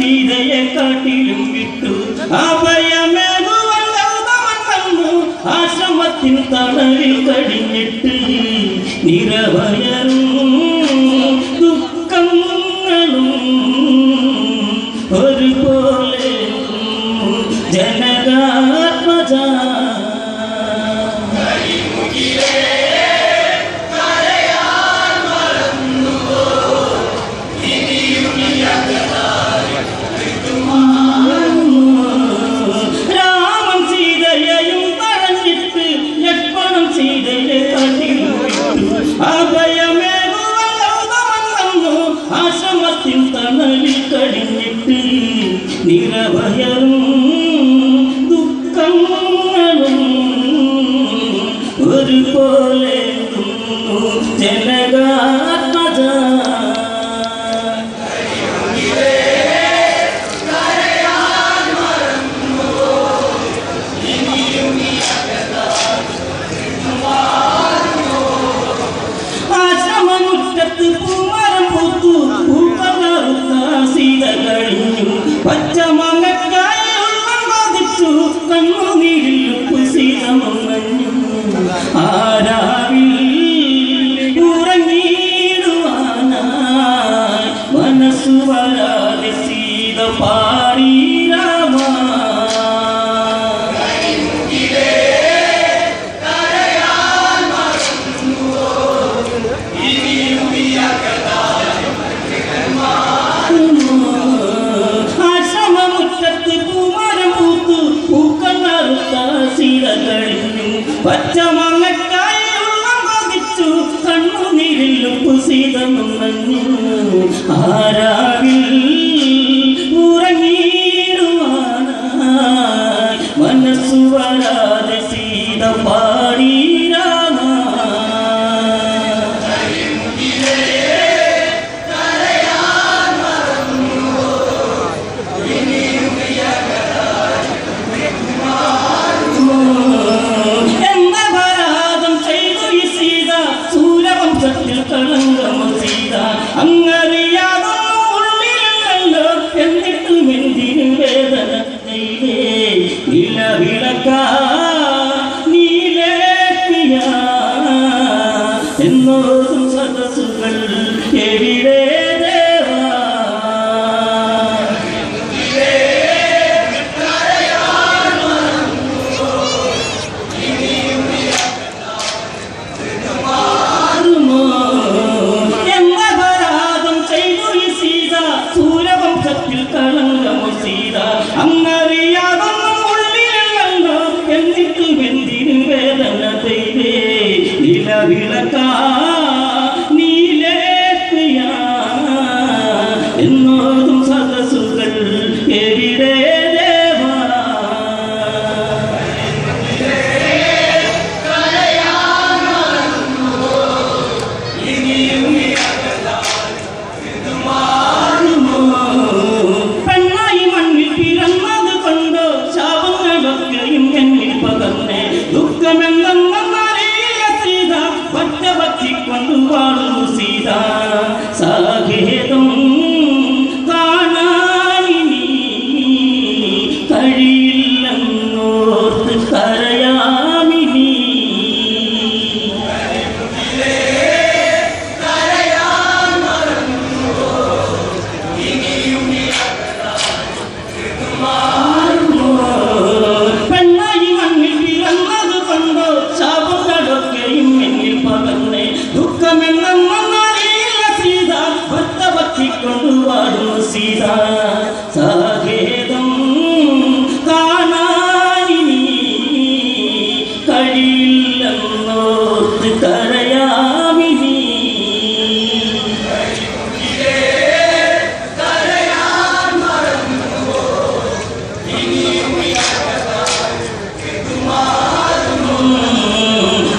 സീതയെ കാട്ടിലും വിട്ടു ആശ്രമത്തിൻ തണലിൽ കടിഞ്ഞിട്ട് നിറവയറും ദുഃഖങ്ങളും ഒരുപോലെ ജനകാത്മജ ആശ്രമത്തിൻ തണലിൽ കടിഞ്ഞിട്ട് നിറവയറും ദുഃഖങ്ങളും ഒരുപോലെ ജനകാത്മജ ആരാവിൽ ഉറങ്ങിടുവാനായി മനസ്സു വരാതെ സീത പാടി രാമ എന്നപരാധം ചെയ്തു ഈ സീത സൂര്യവംശത്തിൽ കളങ്കം സീത അങ്ങറിയാതൊന്നും ഉള്ളിലല്ലോ എന്നിട്ടും എന്തിനു വേദന നിലവിളക്ക നീലേക്കിയ എന്നോതും സദസ്സുകൾ എവിടെ വിളക്ക നീലേക്കിയ എന്നോതും സദസ്സുകൾ എവിടെ ദേവാ പെണ്ണായി മണ്ണിൽ പിറന്നത് കൊണ്ടോ ശാപങ്ങളൊക്കെയും എന്നിൽ പകർന്നേ ദുഃഖമെന്ന കൊണ്ടുവാഴും സീത സാകേതം കാണാനിനി കഴിയില്ലെന്നോർത്ത് കരയാമിനി പെണ്ണായി മണ്ണിൽ പിറന്നത് കൊണ്ടോ ശാപങ്ങളൊക്കെയും എന്നിൽ പകർന്നേ കൊണ്ടുവാടും സീത സാകേതം കാണാനിനി കഴിയില്ലെന്നോർത്ത് കരയാമിനി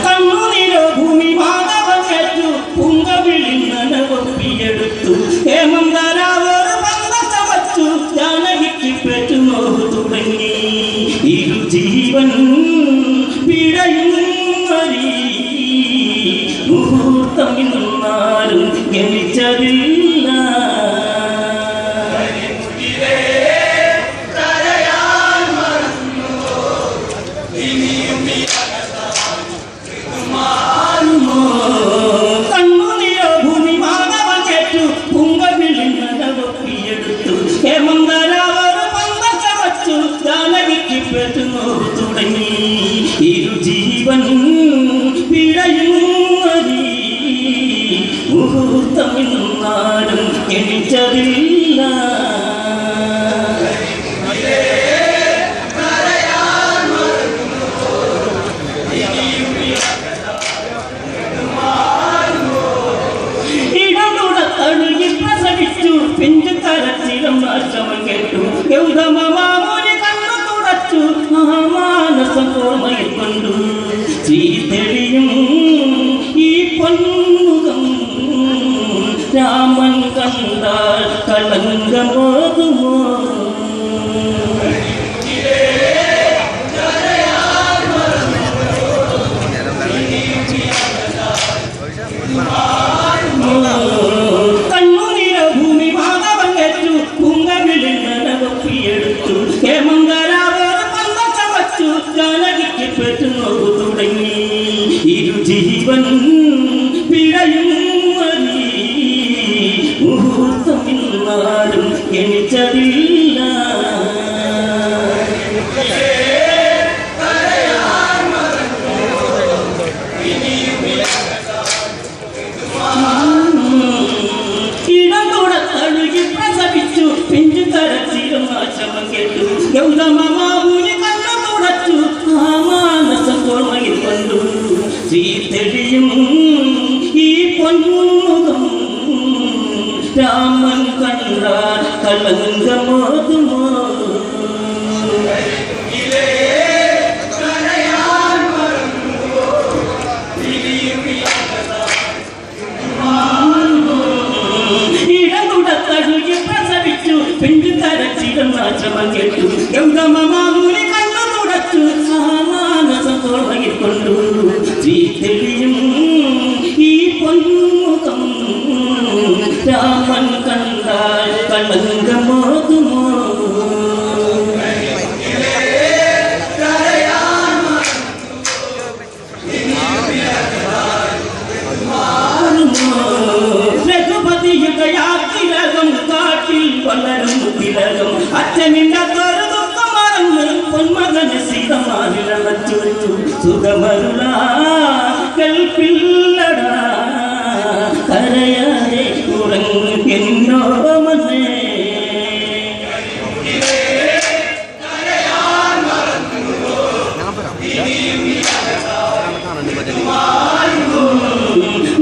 കണ്ണുനീരോ ഭൂമി മാധവമേറ്റു പുങ്കവിളിൽ നനവൊപ്പിയെടുത്തു ഹേമന്തരാവോട് പന്തവച്ചു ജാനകിക്ക് പെറ്റുനോവ് തുടങ്ങി ഇരു ജീവൻ പിഴയുന്നരി മുഹൂർത്തം ഇന്നാരും ഗമിച്ചതില്ല എണിച്ചതില്ല. ഇടതുടത്തഴുകി പ്രസവിച്ചു പിഞ്ചു കരച്ചിലും നാശമം കേട്ടു. ഗൗതമ മാമുനി കണ്ണു തുടച്ചു മാനസം ഓർമ്മയിൽ കൊണ്ടു. ചീതെളിയും ഈ പൊന്മുഖം രാമൻ കണ്ടാൽ കളങ്കമോതുമോ? കണ്ണുനീര ഭൂമി ഭാഗവങ്ങേറ്റു പൂങ്കവിളിൽ നനവൊപ്പിയെടുത്തു. ഹേമന്തരാവോട് പന്ത ചവച്ചു ജാനകിക്ക് പെറ്റുനോക്കു തുടങ്ങി. ഇരുജീവൻ പിഴയും മുഹൂർത്തമിന്നാലും എണിച്ചതില്ല. ഇടതുടത്തഴുകി പ്രസവിച്ചു പിഞ്ചു കരച്ചിലും നാശമം കേട്ടു. ഗൗതമ മാമുനി കണ്ണു തുടച്ചു മാനസം ഓർമ്മയിൽ കൊണ്ടു. ചീതെളിയും ഈ പൊന്മുഖം രാമൻ കണ്ടാൽ കളങ്കമോതുമോ? ഇടതുടത്തഴുകി പ്രസവിച്ചു പിഞ്ചു കരച്ചിലും നാശമം കേട്ടു. ഗൗതമ മാമുനി കണ്ണു തുടച്ചു മാനസം ഓർമ്മയിൽ കൊണ്ടു. ചീതെളിയും ഈ പൊന്മുഖം രാമൻ കണ്ടാൽ കളങ്കമോതുമോ? രഘുപതിയുഗയാതിലകം കാട്ടിൽ വളരും തിലകം അച്ഛനില്ലാത്തൊരു ദുഃഖം മറന്ന് പൊന്മകന് സീതമാരിലച്ചു സുഖമരുള കൽപ്പില്ലടാ കരയാതെ ഉറങ്ങുന്നോ മനേ.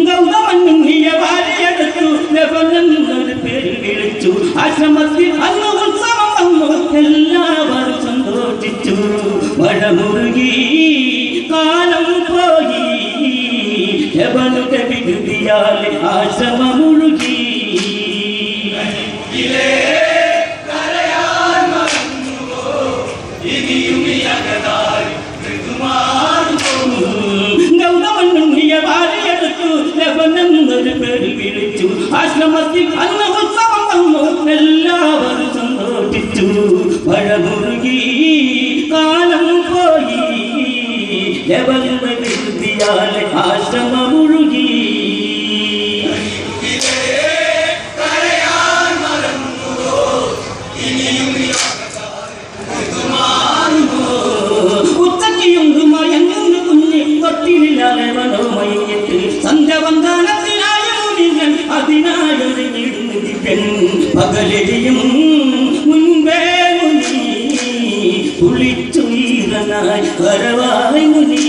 ഗൗതമന്നുണ്ണിയ ഭാര്യയെടുത്തു ലവനെന്നൊരു പേര് വിളിച്ചു. ആശ്രമത്തിൽ അന്ന് ഉത്സവം വന്നു എല്ലാവരും സന്തോഷിച്ചു. മഴ മുറുകി കാലം പോയി ലവനുടെ വികൃതിയാൽ ആശ്രമം മുഴുകി. ഗൗതമന്നുണ്ണിയ ഭാര്യയെടുത്തു ലവനെന്നൊരു പേര് വിളിച്ചു. ആശ്രമത്തിൽ അന്ന് ഉത്സവം വന്നു എല്ലാവരും സന്തോഷിച്ചു. മഴ മുറുകി കാലം പോയി ലവനുടെ വികൃതിയാൽ ആശ്രമം മുഴുകി. ഉച്ചയ്ക്കുമയങ്ങുന്നു കുഞ്ഞ് തൊട്ടിലില്ലാതെ മനോമയത്ത് സന്ധ്യവന്ദനത്തിനായ മുനികൾ അതിനായൊരുങ്ങിടുന്നു പെൺ പകലെയും മുൻപേ മുനി കുളിച്ചു ഈറനായി വരവായി മുനി.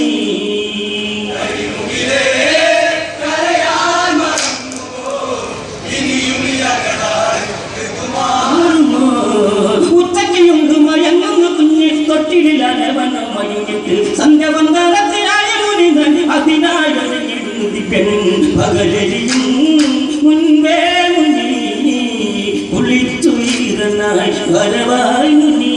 ഉച്ചയ്ക്കുമയങ്ങുന്നു കുഞ്ഞ് തൊട്ടിലില്ലാതെ മനോമയത്ത് സന്ധ്യവന്ദനത്തിനായ മുനികൾ അതിനായൊരുങ്ങിടുന്നു പെൺ പകലെയും മുൻപേ മുനി കുളിച്ചു ഈറനായി വരവായി മുനി.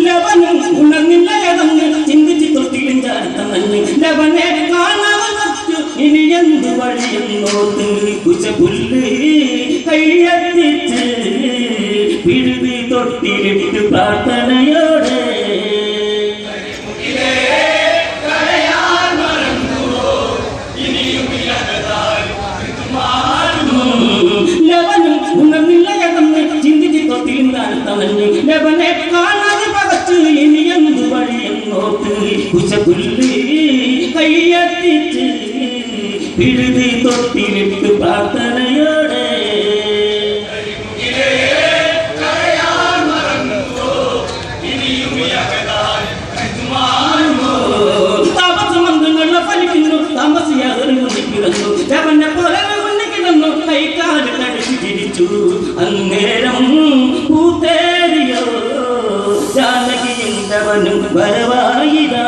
ലവനും ഉണർന്നില്ലയതങ്ങ് ചിന്തിച്ച് തൊട്ടിലും ചാർത്തമഞ്ഞ് ലവനെ കാണാതെ തച്ചു ഇനി എന്ത് വഴിയെന്നോർത്ത് കുശപുല്ല് കൈയെത്തിച്ച് പിഴുതി തൊട്ടിലിട്ട് പ്രാർത്ഥനയോടെ. ലവനും ഉണർന്നില്ലയതങ്ങ് ചിന്തിച്ച് തൊട്ടിലും ചാർത്തമഞ്ഞ് ലവനെ കാണാതെ പകച്ചു ഇനി എന്ത് വഴി വിടുതി തൊട്ടിലിട്ട് പ്രാർത്ഥനയോടെ താമസമന്ത്രങ്ങളെ ഫലിക്കുന്നു താമസിയാതെ മുന്നിക്കിടന്നു അവനെ പോലെ മുന്നിക്കിടന്നു കൈക്കാല് കടിച്ചു ചിരിച്ചു അന്നേരം പൂത്തേരിയോ ജാനകിയുണ്ടവനും വരവായിതാ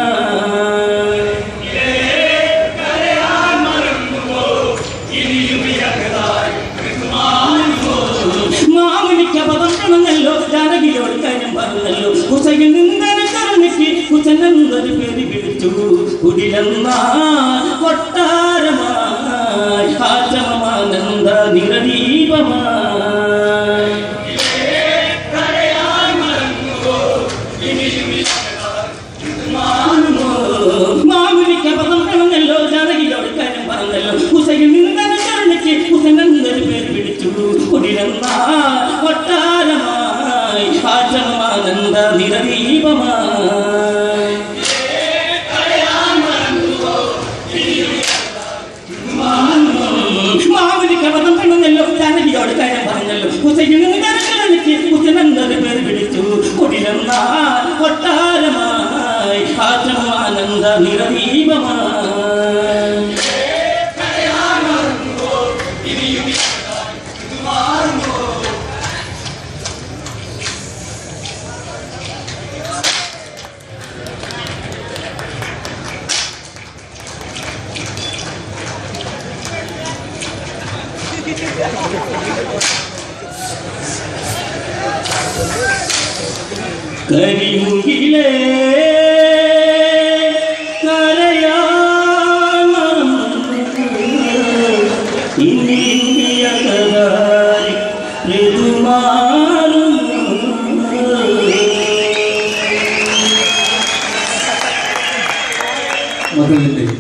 മാമുനിക്കപതല്ലോ ജാനകിയോട് കാര്യം പറഞ്ഞല്ലോ കുസയിൽ നിന്നരക്ക് കുസനന്തൊരു പേര് വിളിച്ചു കുടിലെന്ന കൊട്ടാരമായി ആചമമാനന്ദ നിറദീപമായി മാമുനിക്കപതം പറഞ്ഞല്ലോ ജാനകിയോട് കാര്യം പറഞ്ഞല്ലോ കുസയിൽ നിന്നരക്ക് കുസനന്തൊരു പേര് വിളിച്ചു കുടിലെന്ന കൊട്ടാരമായി ആചമമാനന്ദ നിറദീപമായി മാവുലിക്കപതം പറഞ്ഞല്ലോ ജാനകിയോട് കാര്യം പറഞ്ഞല്ലോ കുസയിൽ കുസനന്ദൊരു പേര് വിളിച്ചു കുടിലെന്ന കൊട്ടാരമായി ആചമമാനന്ദ നിറദീപമായി കരിമുകിലേ കരയാൻ ഇന്ത്യ കരാരി ഋതുമാറും മകളിലെ